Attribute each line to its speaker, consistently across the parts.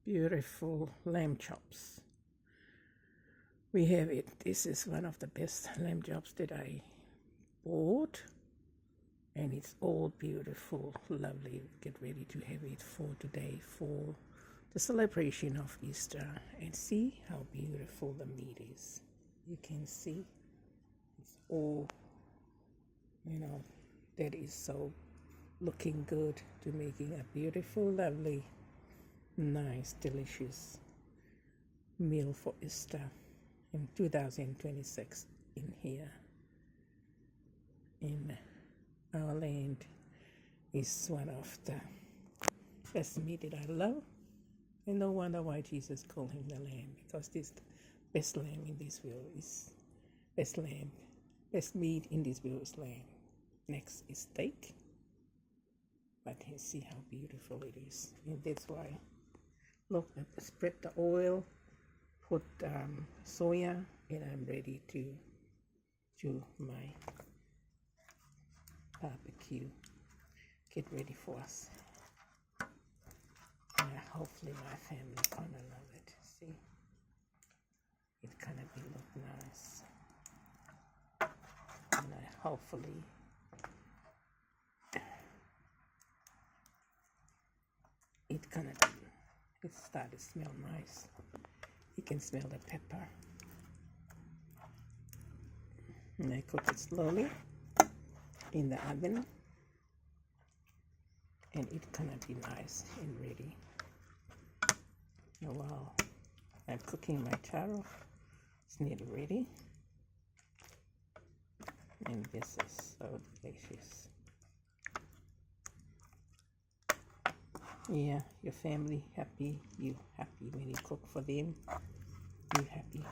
Speaker 1: Beautiful lamb chops. We have it. This is one of the best lamb chops that I bought, and it's all beautiful, lovely. Get ready to have it for today for the celebration of Easter, and see how beautiful the meat is. You can see it's all, that is so looking good to making a beautiful, lovely, nice, delicious meal for Easter in 2026 in here in our land. Is one of the best meat that I love, and no wonder why Jesus called him the lamb, because this best lamb in this world is best meat in this world is lamb. Next is steak, but you see how beautiful it is, and that's why. Look, I spread the oil, put soya, and I'm ready to do my barbecue. Get ready for us. And hopefully my family gonna love it. See, it's gonna be look nice, and hopefully it's gonna be. It started to smell nice. You can smell the pepper. And I cook it slowly in the oven, and it's gonna be nice and ready. Oh, wow, I'm cooking my taro. It's nearly ready, and this is so delicious. Yeah, your family happy, you happy when you cook for them, you happy.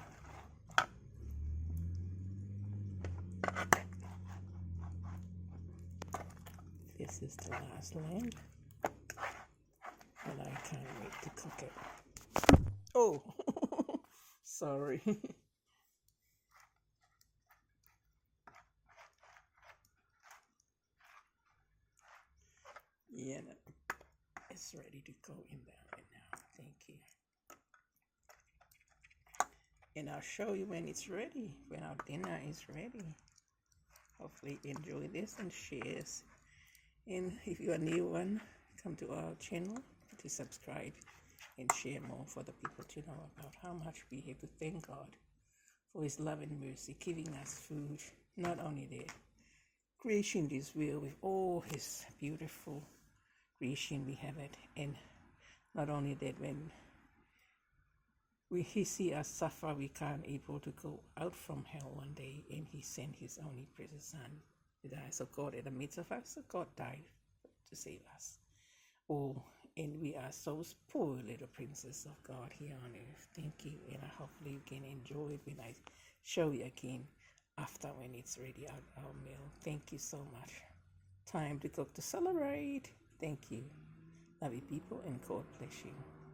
Speaker 1: This is the last lamb, and I can't wait to cook it. Oh, sorry. Yeah, it's ready to go in the oven now. Thank you. And I'll show you when it's ready, when our dinner is ready. Hopefully enjoy this and share. And if you're a new one, come to our channel to subscribe and share more for the people to know about how much we have to thank God for his love and mercy, giving us food. Not only that, creation this world with all his beautiful creation, we have it. And not only that, when he see us suffer, we can't able to go out from hell one day, and he sent his only precious son to die. So God in the midst of us, so God died to save us. Oh, and we are so poor little princess of God here on earth. Thank you, and I hopefully you can enjoy it when I show you again after when it's ready our meal. Thank you so much. Time to cook to celebrate. Thank you. Love you people, and God bless you.